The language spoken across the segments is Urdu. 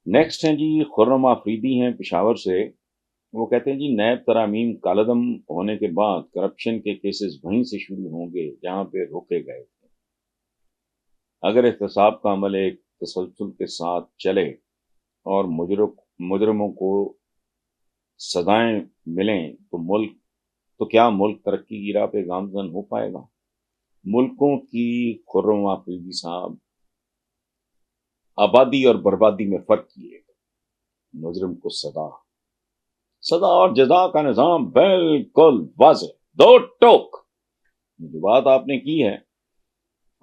نیکسٹ ہیں جی خرم آفریدی ہیں پشاور سے. وہ کہتے ہیں جی نیب ترامیم کالعدم ہونے کے بعد کرپشن کے کیسز وہیں سے شروع ہوں گے جہاں پہ روکے گئے تھے. اگر احتساب کا عمل ایک تسلسل کے ساتھ چلے اور مجرموں کو سزائیں ملیں تو کیا ملک ترقی کی راہ پہ گامزن ہو پائے گا؟ ملکوں کی خرم آفریدی صاحب آبادی اور بربادی میں فرق کیے گا. مجرم کو سزا اور جزا کا نظام بالکل واضح دو ٹوک. جو بات آپ نے کی ہے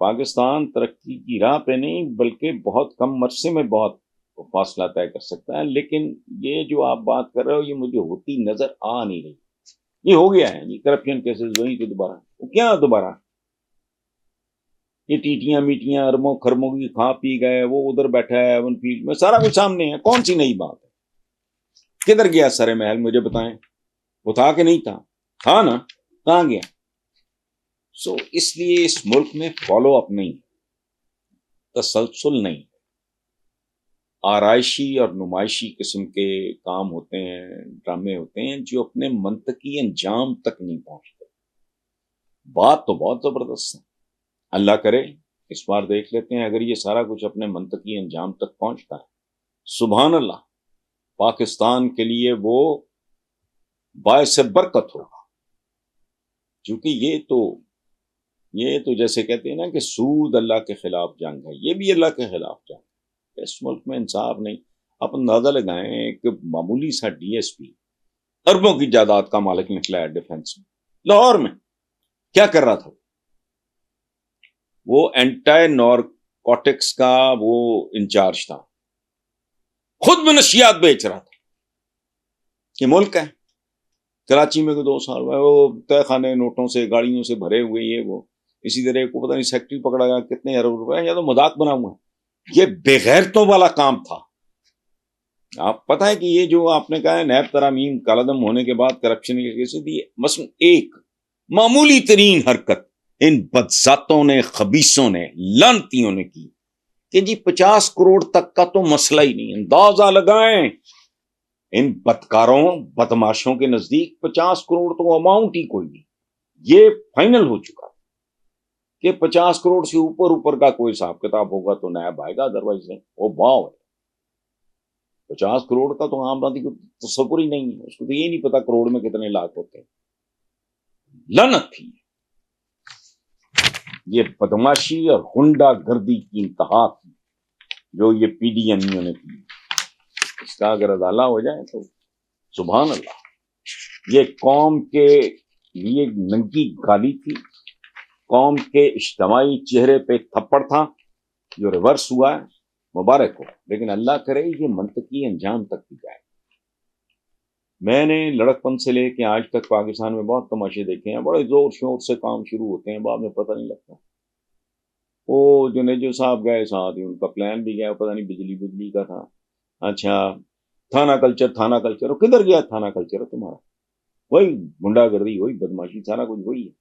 پاکستان ترقی کی راہ پہ نہیں بلکہ بہت کم عرصے میں بہت فاصلہ طے کر سکتا ہے، لیکن یہ جو آپ بات کر رہے ہو یہ مجھے ہوتی نظر آ نہیں رہی. یہ ہو گیا ہے یہ کرپشن کیسز وہیں پہ دوبارہ. وہ کیا دوبارہ یہ ٹیٹیاں میٹیاں ارموں خرموں کی کھا پی گئے، وہ ادھر بیٹھا ہے ون فیلڈ میں، سارا کچھ سامنے ہے. کون سی نئی بات ہے؟ کدھر گیا سر محل؟ مجھے بتائیں. وہ تھا کہ نہیں تھا نا؟ کہاں گیا؟ اس لیے اس ملک میں فالو اپ نہیں، تسلسل نہیں، آرائشی اور نمائشی قسم کے کام ہوتے ہیں، ڈرامے ہوتے ہیں جو اپنے منطقی انجام تک نہیں پہنچتے. بات تو بہت زبردست ہے. اللہ کرے اس بار دیکھ لیتے ہیں اگر یہ سارا کچھ اپنے منطقی انجام تک پہنچتا ہے، سبحان اللہ، پاکستان کے لیے وہ باعث برکت ہوگا. کیونکہ یہ تو جیسے کہتے ہیں نا کہ سود اللہ کے خلاف جنگ ہے، یہ بھی اللہ کے خلاف جنگ ہے. اس ملک میں انصاف نہیں. آپ اندازہ لگائیں کہ معمولی سا ڈی ایس پی اربوں کی جائیداد کا مالک نکلا ہے ڈیفنس میں، لاہور میں کیا کر رہا تھا؟ وہ اینٹی نارکوٹکس کا وہ انچارج تھا، خود منشیات بیچ رہا تھا. یہ ملک ہے. کراچی میں 2 سال میں وہ تہ خانے نوٹوں سے گاڑیوں سے بھرے ہوئے یہ وہ اسی طرح کو پتہ نہیں سیکٹری پکڑا گیا کتنے ارب روپے، یا تو مذاق بنا ہوا ہے. یہ بغیرتوں والا کام تھا. آپ پتہ ہے کہ یہ جو آپ نے کہا ہے نیب ترامیم کالعدم ہونے کے بعد کرپشن کے کیسز دی، مثلا ایک معمولی ترین حرکت ان بدذاتوں نے، خبیثوں نے، لعنتیوں نے کی کہ جی 50 کروڑ تک کا تو مسئلہ ہی نہیں. اندازہ لگائیں ان بدکاروں بدماشوں کے نزدیک 50 کروڑ تو اماؤنٹ ہی کوئی نہیں. یہ فائنل ہو چکا کہ 50 کروڑ سے اوپر کا کوئی حساب کتاب ہوگا تو نیب آئے گا، ادروائز نہیں. وہ باؤ ہے 50 کروڑ کا تو عام آدمی کو تصور ہی نہیں ہے، اس کو تو یہ نہیں پتا کروڑ میں کتنے لاکھ ہوتے ہیں. لعنت تھی یہ بدماشی اور غنڈہ گردی کی انتہا تھی جو یہ پی ڈی ایم نے کی. اس کا اگر ازالہ ہو جائے تو سبحان اللہ. یہ قوم کے لیے ننگی گالی تھی، قوم کے اجتماعی چہرے پہ تھپڑ تھا جو ریورس ہوا ہے. مبارک ہو، لیکن اللہ کرے یہ منطقی انجام تک بھی جائے. میں نے لڑکپن سے لے کے آج تک پاکستان میں بہت تماشے دیکھے ہیں، بڑے زور شور سے کام شروع ہوتے ہیں، بعد میں پتہ نہیں لگتا. وہ جو نیجو صاحب گئے ساتھ ان کا پلان بھی گیا، پتہ نہیں بجلی کا تھا. اچھا تھانہ کلچر وہ کدھر گیا؟ تھانہ کلچر تمہارا وہی گنڈا گردی، وہی بدماشی، سارا کچھ وہی ہے.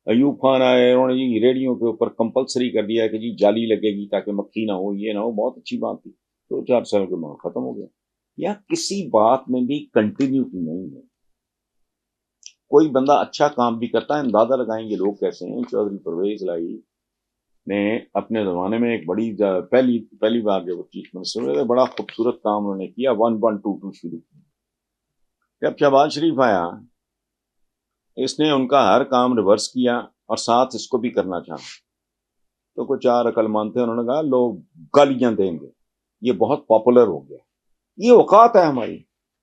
ایوب خان آئے، انہوں نے جی ریڈیو کے اوپر کمپلسری کر دیا کہ جی جالی لگے گی تاکہ مکھی نہ ہو، یہ نہ ہو. بہت اچھی بات تھی. 2-4 سال کے بعد ختم ہو گیا. یا کسی بات میں بھی کنٹینیوٹی نہیں ہے. کوئی بندہ اچھا کام بھی کرتا ہے، اندازہ لگائیں گے لوگ کیسے ہیں. چودھری پرویز الہی نے اپنے زمانے میں ایک بڑی پہلی بار جب وہ چیف منسٹر ہوئے بڑا خوبصورت کام انہوں نے کیا. 1122 شروع کیا. جب شہباز شریف آیا اس نے ان کا ہر کام ریورس کیا اور ساتھ اس کو بھی کرنا چاہا. تو کچھ 4 عقل مند تھے، انہوں نے کہا لوگ گالیاں دیں گے، یہ بہت پاپولر ہو گیا. یہ اوقات ہے ہماری.